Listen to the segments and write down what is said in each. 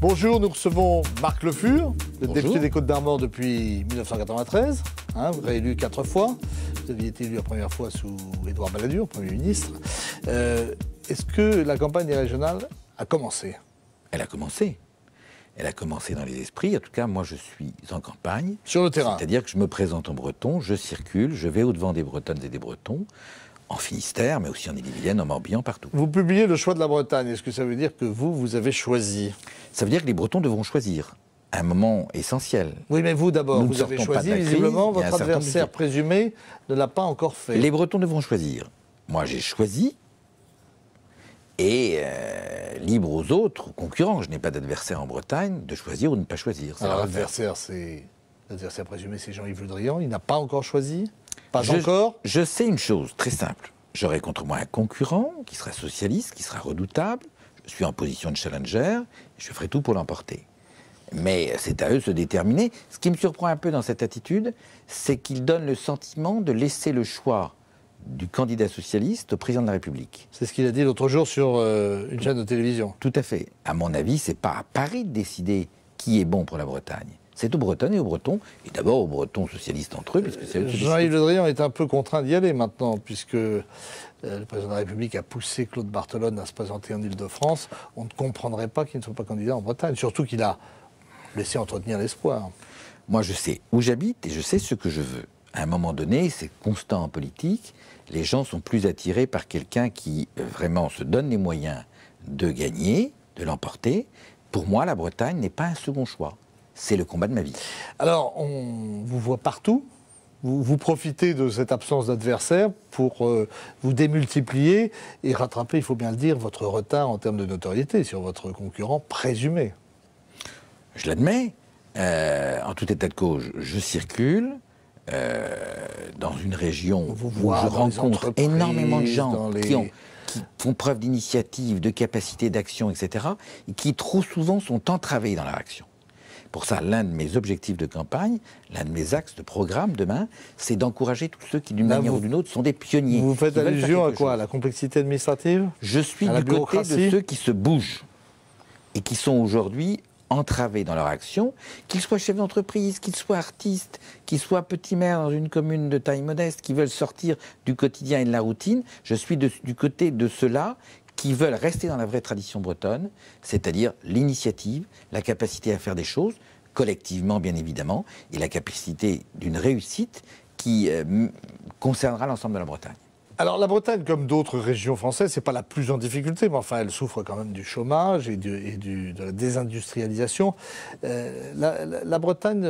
Bonjour, nous recevons Marc Le Fur, le Bonjour. député des Côtes-d'Armor depuis 1993, réélu 4 fois. Vous aviez été élu la première fois sous Édouard Balladur, Premier ministre. Est-ce que la campagne des régionales a commencé? Elle a commencé. Elle a commencé dans les esprits. En tout cas, moi, je suis en campagne. Sur le terrain. C'est-à-dire que je me présente en breton, je circule, je vais au-devant des Bretonnes et des Bretons, en Finistère, mais aussi en Ille-et-Vilaine, en Morbihan, partout. Vous publiez le choix de la Bretagne. Est-ce que ça veut dire que vous avez choisi? Ça veut dire que les Bretons devront choisir un moment essentiel. Oui, mais vous d'abord, Nous vous ne avez sortons pas de choisi. la crise, Visiblement, il y a un votre certain adversaire budget. présumé ne l'a pas encore fait. Les Bretons devront choisir. Moi, j'ai choisi. Et libre aux autres, aux concurrents, je n'ai pas d'adversaire en Bretagne, de choisir ou de ne pas choisir. C'est Alors leur affaire. l'adversaire présumé, c'est Jean-Yves Le Drian. Il n'a pas encore choisi? Pas Je- encore? Je sais une chose très simple. J'aurai contre moi un concurrent qui sera socialiste, qui sera redoutable. Je suis en position de challenger. Je ferai tout pour l'emporter. Mais c'est à eux de se déterminer. Ce qui me surprend un peu dans cette attitude, c'est qu'ils donnent le sentiment de laisser le choix du candidat socialiste au président de la République. C'est ce qu'il a dit l'autre jour sur une chaîne de télévision. Tout à fait. À mon avis, c'est pas à Paris de décider qui est bon pour la Bretagne. C'est aux Bretonnes et aux Bretons, et d'abord aux Bretons socialistes entre eux, puisque c'est eux qui Jean-Yves décident. Le Drian est un peu contraint d'y aller maintenant, puisque le président de la République a poussé Claude Barthelone à se présenter en Ile-de-France. On ne comprendrait pas qu'il ne soit pas candidat en Bretagne, surtout qu'il a laissé entretenir l'espoir. Moi, je sais où j'habite et je sais ce que je veux. À un moment donné, c'est constant en politique, les gens sont plus attirés par quelqu'un qui vraiment se donne les moyens de gagner, de l'emporter. Pour moi, la Bretagne n'est pas un second choix. C'est le combat de ma vie. Alors, on vous voit partout. Vous profitez de cette absence d'adversaire pour vous démultiplier et rattraper, il faut bien le dire, votre retard en termes de notoriété sur votre concurrent présumé. Je l'admets. En tout état de cause, je circule dans une région On vous où voit je dans les rencontre entreprises, énormément de gens dans les- qui font preuve d'initiative, de capacité d'action, etc., et qui trop souvent sont entravés dans leur action. Pour ça, l'un de mes objectifs de campagne, l'un de mes axes de programme demain, c'est d'encourager tous ceux qui, d'une Là, manière vous- ou d'une autre, sont des pionniers. Vous faites qui veulent faire allusion à quelque quoi? À chose. la complexité administrative? Je suis à la du côté bureaucratie? de ceux qui se bougent et qui sont aujourd'hui entravés dans leur action, qu'ils soient chefs d'entreprise, qu'ils soient artistes, qu'ils soient petits maires dans une commune de taille modeste, qui veulent sortir du quotidien et de la routine. Je suis du côté de ceux-là qui veulent rester dans la vraie tradition bretonne, c'est-à-dire l'initiative, la capacité à faire des choses, collectivement bien évidemment, et la capacité d'une réussite qui concernera l'ensemble de la Bretagne. Alors la Bretagne, comme d'autres régions françaises, c'est pas la plus en difficulté, mais enfin elle souffre quand même du chômage et de la désindustrialisation. La Bretagne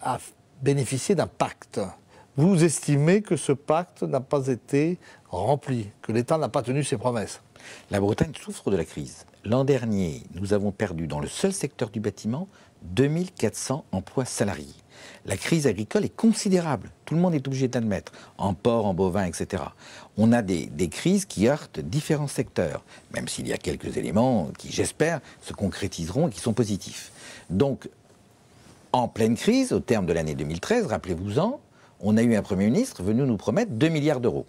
a bénéficié d'un pacte. Vous estimez que ce pacte n'a pas été rempli, que l'État n'a pas tenu ses promesses? La Bretagne souffre de la crise. L'an dernier, nous avons perdu dans le seul secteur du bâtiment 2400 emplois salariés. La crise agricole est considérable. Tout le monde est obligé d'admettre, en porc, en bovin, etc. On a des crises qui heurtent différents secteurs, même s'il y a quelques éléments qui, j'espère, se concrétiseront et qui sont positifs. Donc, en pleine crise, au terme de l'année 2013, rappelez-vous-en, on a eu un Premier ministre venu nous promettre 2 milliards d'euros.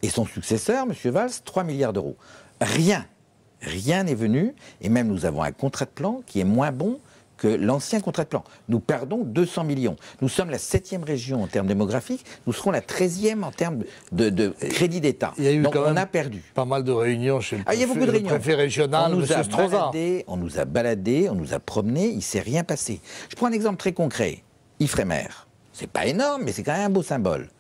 Et son successeur, M. Valls, 3 milliards d'euros. Rien n'est venu, et même nous avons un contrat de plan qui est moins bon que l'ancien contrat de plan. Nous perdons 200 millions. Nous sommes la 7e région en termes démographiques, nous serons la 13e en termes de crédit d'État. Il y a eu Donc quand on même a perdu. pas mal de réunions chez le Ah, il y a beaucoup de réunions. préfet régional, on nous M. a Stroza. on nous a baladés, on nous a promenés, il ne s'est rien passé. Je prends un exemple très concret. Ifremer. C'est pas énorme, mais c'est quand même un beau symbole.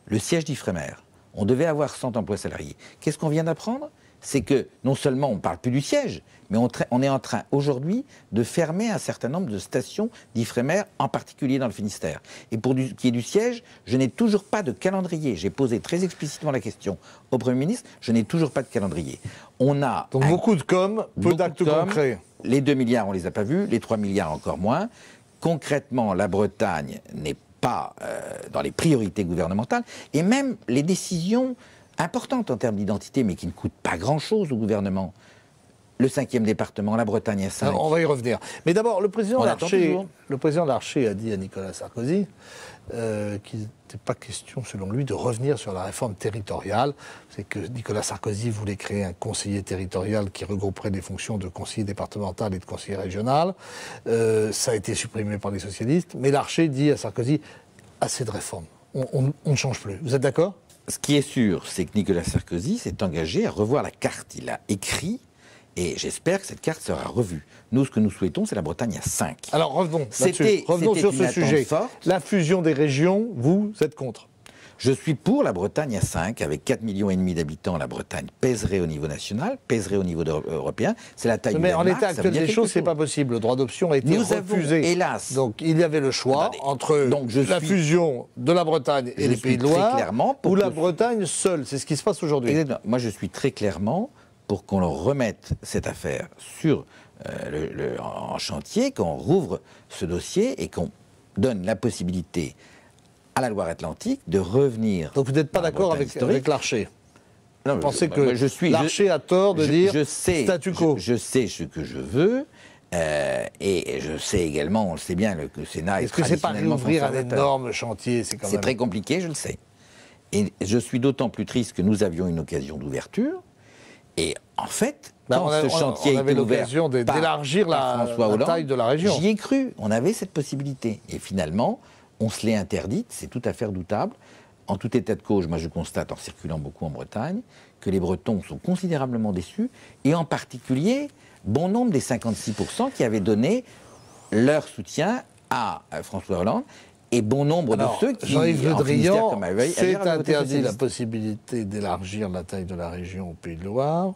Le siège d'Ifremer. On devait avoir 100 emplois salariés. Qu'est-ce qu'on vient d'apprendre? C'est que non seulement on ne parle plus du siège, mais on est en train aujourd'hui de fermer un certain nombre de stations d'Ifremer, en particulier dans le Finistère. Et pour ce qui est du siège, je n'ai toujours pas de calendrier. J'ai posé très explicitement la question au Premier ministre, je n'ai toujours pas de calendrier. On a Donc beaucoup de com, peu beaucoup d'actes de com. concrets. Les 2 milliards, on ne les a pas vus, les 3 milliards encore moins. Concrètement, la Bretagne n'est pas dans les priorités gouvernementales, et même les décisions importantes en termes d'identité, mais qui ne coûtent pas grand-chose au gouvernement. le 5e département, la Bretagne à 5. Alors, on va y revenir. Mais d'abord, le président Larcher a dit à Nicolas Sarkozy qu'il n'était pas question, selon lui, de revenir sur la réforme territoriale. C'est que Nicolas Sarkozy voulait créer un conseiller territorial qui regrouperait les fonctions de conseiller départemental et de conseiller régional. Ça a été supprimé par les socialistes. Mais Larcher dit à Sarkozy, assez de réformes. On ne change plus. Vous êtes d'accord ? Ce qui est sûr, c'est que Nicolas Sarkozy s'est engagé à revoir la carte. Il a écrit, et j'espère que cette carte sera revue. Nous, ce que nous souhaitons, c'est la Bretagne à 5. Alors revenons sur ce sujet. La fusion des régions, vous êtes contre ? Je suis pour la Bretagne à 5, avec 4,5 millions d'habitants. La Bretagne pèserait au niveau national, pèserait au niveau européen. C'est la taille du Danemark. Mais en l'état actuel des choses, c'est pas possible. Le droit d'option a été refusé. Hélas. Donc il y avait le choix entre la fusion de la Bretagne et les Pays de Loire ou la Bretagne seule. C'est ce qui se passe aujourd'hui. Moi, je suis très clairement pour qu'on leur remette cette affaire en chantier, qu'on rouvre ce dossier et qu'on donne la possibilité à la Loire-Atlantique de revenir. Donc vous n'êtes pas d'accord avec Larcher ? Vous pensez que Larcher a tort de dire statu quo ? Je sais ce que je veux, et je sais également, on le sait bien, que le Sénat est traditionnellement conservateur. Est-ce que c'est pas réouvrir un énorme chantier ? C'est très compliqué, je le sais. Et je suis d'autant plus triste que nous avions une occasion d'ouverture, et en fait, quand ce chantier avait l'occasion d'élargir la taille de la région. J'y ai cru, on avait cette possibilité. Et finalement, on se l'est interdite, c'est tout à fait redoutable. En tout état de cause, moi je constate, en circulant beaucoup en Bretagne, que les Bretons sont considérablement déçus, et en particulier, bon nombre des 56% qui avaient donné leur soutien à François Hollande, et bon nombre de ceux qui, Jean-Yves Le Drian, s'est interdit la possibilité d'élargir la taille de la région au Pays de Loire,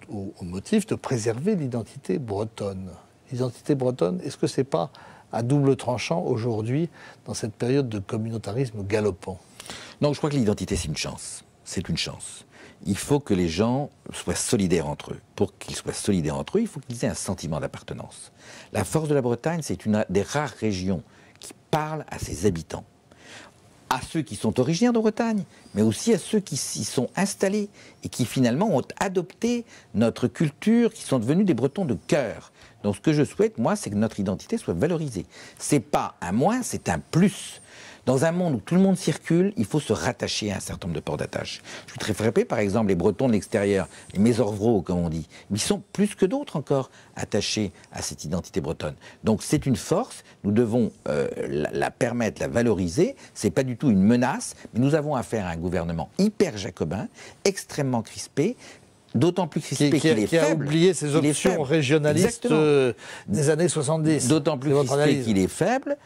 au motif de préserver l'identité bretonne. L'identité bretonne, est-ce que c'est pas à double tranchant aujourd'hui, dans cette période de communautarisme galopant? Non, je crois que l'identité, c'est une chance. C'est une chance. Il faut que les gens soient solidaires entre eux. Pour qu'ils soient solidaires entre eux, il faut qu'ils aient un sentiment d'appartenance. La force de la Bretagne, c'est une des rares régions qui parle à ses habitants. À ceux qui sont originaires de Bretagne, mais aussi à ceux qui s'y sont installés et qui finalement ont adopté notre culture, qui sont devenus des Bretons de cœur. Donc ce que je souhaite, moi, c'est que notre identité soit valorisée. C'est pas un moins, c'est un plus. Dans un monde où tout le monde circule, il faut se rattacher à un certain nombre de ports d'attache. Je suis très frappé, par exemple, les Bretons de l'extérieur, les Mésorvreaux, comme on dit, ils sont plus que d'autres encore attachés à cette identité bretonne. Donc c'est une force, nous devons la permettre, la valoriser. C'est pas du tout une menace, mais nous avons affaire à un gouvernement hyper jacobin, extrêmement crispé, d'autant plus crispé qu'il est faible. Qui a oublié ses options régionalistes des années 70. D'autant plus crispé qu'il est faible.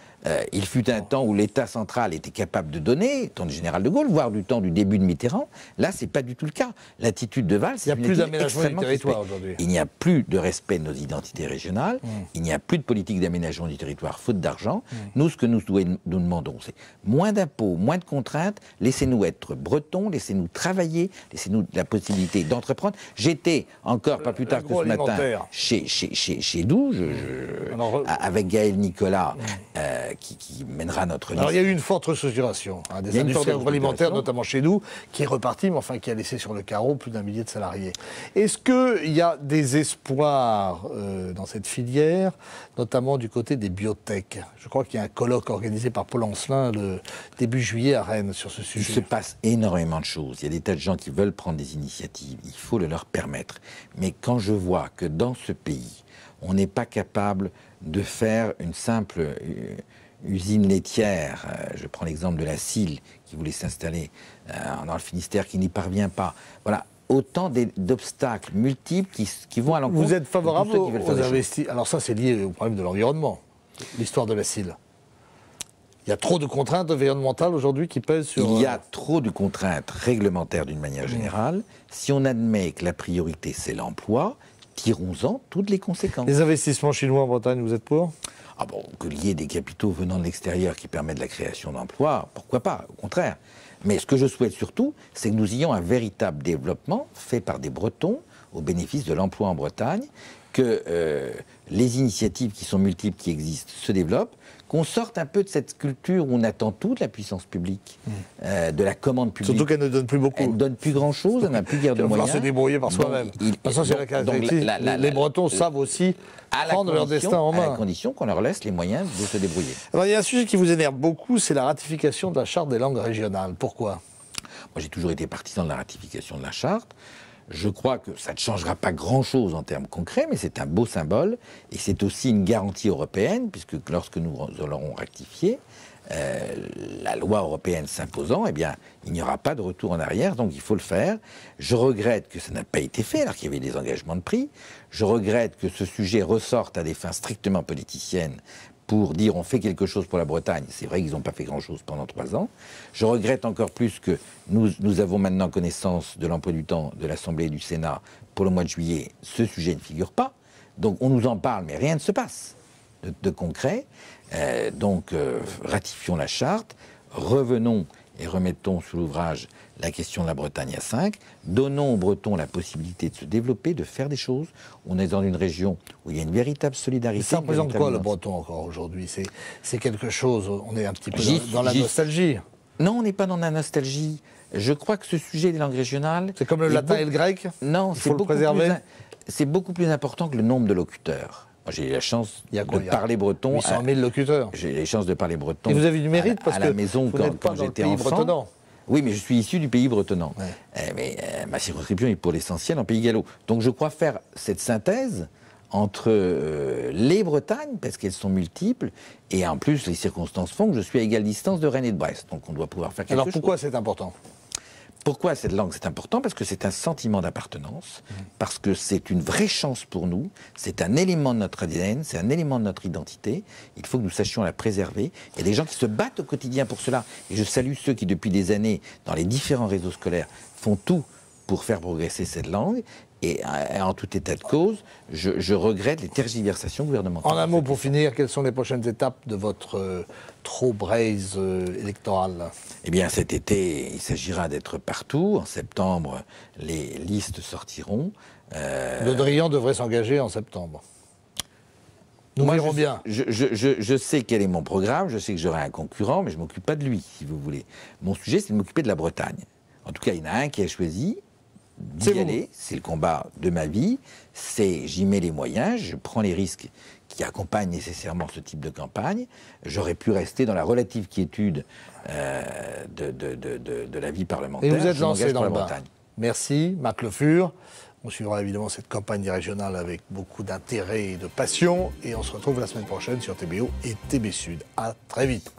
Il fut un temps où l'État central était capable de donner, temps du général de Gaulle, voire du temps du début de Mitterrand. Là, c'est pas du tout le cas. L'attitude de Valls, c'est une attitude extrêmement crispée. Il n'y a plus de respect de nos identités régionales. Il n'y a plus de politique d'aménagement du territoire, faute d'argent. Nous, ce que nous demandons, c'est moins d'impôts, moins de contraintes. Laissez-nous être bretons, laissez-nous travailler, laissez-nous la possibilité d'entreprendre. J'étais encore, pas plus tard que ce matin, chez Douge, avec Gaël Nicolas, qui mènera notre liste. Alors il y a eu une forte restructuration des industries agroalimentaires, notamment chez nous, qui est repartie, mais enfin qui a laissé sur le carreau plus d'1 millier de salariés. Est-ce qu'il y a des espoirs dans cette filière, notamment du côté des biotech? Je crois qu'il y a un colloque organisé par Paul Ancelin le début juillet à Rennes sur ce sujet. Il se passe énormément de choses. Il y a des tas de gens qui veulent prendre des initiatives. Il faut le leur permettre. Mais quand je vois que dans ce pays, on n'est pas capable de faire une simple usine laitière, je prends l'exemple de la Cille qui voulait s'installer dans le Finistère, qui n'y parvient pas. Voilà, autant d'obstacles multiples qui vont à l'encontre. Vous êtes favorable aux investissements? Alors ça, c'est lié au problème de l'environnement, l'histoire de la Cille. Il y a trop de contraintes environnementales aujourd'hui qui pèsent sur... Il y a trop de contraintes réglementaires d'une manière générale. Si on admet que la priorité, c'est l'emploi, tirons-en toutes les conséquences. Les investissements chinois en Bretagne, vous êtes pour? Ah bon, qu'il y ait des capitaux venant de l'extérieur qui permettent la création d'emplois, pourquoi pas, au contraire. Mais ce que je souhaite surtout, c'est que nous ayons un véritable développement fait par des Bretons au bénéfice de l'emploi en Bretagne que les initiatives qui sont multiples, qui existent, se développent, qu'on sorte un peu de cette culture où on attend tout de la puissance publique, de la commande publique. Surtout qu'elle ne donne plus beaucoup. Elle ne donne plus grand-chose, elle n'a plus guère de moyens. Il va falloir se débrouiller par soi-même. Les Bretons savent aussi prendre leur destin en main. À la condition qu'on leur laisse les moyens de se débrouiller. Alors, il y a un sujet qui vous énerve beaucoup, c'est la ratification de la Charte des langues régionales. Pourquoi ? Moi, j'ai toujours été partisan de la ratification de la Charte. Je crois que ça ne changera pas grand-chose en termes concrets, mais c'est un beau symbole et c'est aussi une garantie européenne, puisque lorsque nous l'aurons ratifié, la loi européenne s'imposant, eh bien, il n'y aura pas de retour en arrière, donc il faut le faire. Je regrette que ça n'a pas été fait, alors qu'il y avait des engagements de pris. Je regrette que ce sujet ressorte à des fins strictement politiciennes, pour dire on fait quelque chose pour la Bretagne. C'est vrai qu'ils n'ont pas fait grand-chose pendant 3 ans. Je regrette encore plus que nous avons maintenant connaissance de l'emploi du temps de l'Assemblée et du Sénat pour le mois de juillet. Ce sujet ne figure pas. Donc on nous en parle, mais rien ne se passe de concret. Ratifions la charte, revenons et remettons sous l'ouvrage la question de la Bretagne à 5. Donnons aux Bretons la possibilité de se développer, de faire des choses. On est dans une région où il y a une véritable solidarité. Ça représente quoi le Breton encore aujourd'hui ? C'est quelque chose, on est un petit peu dans la nostalgie. Non, on n'est pas dans la nostalgie. Je crois que ce sujet des langues régionales... C'est comme le latin et le grec ? Non, c'est beaucoup plus important que le nombre de locuteurs. J'ai eu la chance de parler breton. 800 000 locuteurs. J'ai eu la chance de parler breton. Et vous avez du mérite parce à la maison quand j'étais enfant. Bretonnant. Oui, mais je suis issu du pays bretonnant. Ouais. Mais ma circonscription est pour l'essentiel en Pays Gallo. Donc je crois faire cette synthèse entre les Bretagnes, parce qu'elles sont multiples, et en plus les circonstances font que je suis à égale distance de Rennes et de Brest. Donc on doit pouvoir faire quelque chose. Alors pourquoi c'est important ? Pourquoi cette langue c'est important ? Parce que c'est un sentiment d'appartenance, parce que c'est une vraie chance pour nous, c'est un élément de notre ADN, c'est un élément de notre identité. Il faut que nous sachions la préserver. Il y a des gens qui se battent au quotidien pour cela. Et je salue ceux qui, depuis des années, dans les différents réseaux scolaires, font tout pour faire progresser cette langue. Et en tout état de cause, je regrette les tergiversations gouvernementales. En un mot, pour finir, quelles sont les prochaines étapes de votre throw-braise électorale ? Eh bien, cet été, il s'agira d'être partout. En septembre, les listes sortiront. Le Drian devrait s'engager en septembre. Nous verrons bien. Je sais quel est mon programme, je sais que j'aurai un concurrent, mais je ne m'occupe pas de lui, si vous voulez. Mon sujet, c'est de m'occuper de la Bretagne. En tout cas, il y en a un qui a choisi d'y aller. C'est le combat de ma vie. J'y mets les moyens, je prends les risques qui accompagnent nécessairement ce type de campagne. J'aurais pu rester dans la relative quiétude de la vie parlementaire. Et vous êtes lancé dans le bain. Merci, Marc Le Fur. On suivra évidemment cette campagne régionale avec beaucoup d'intérêt et de passion. Et on se retrouve la semaine prochaine sur TBO et TB Sud. À très vite.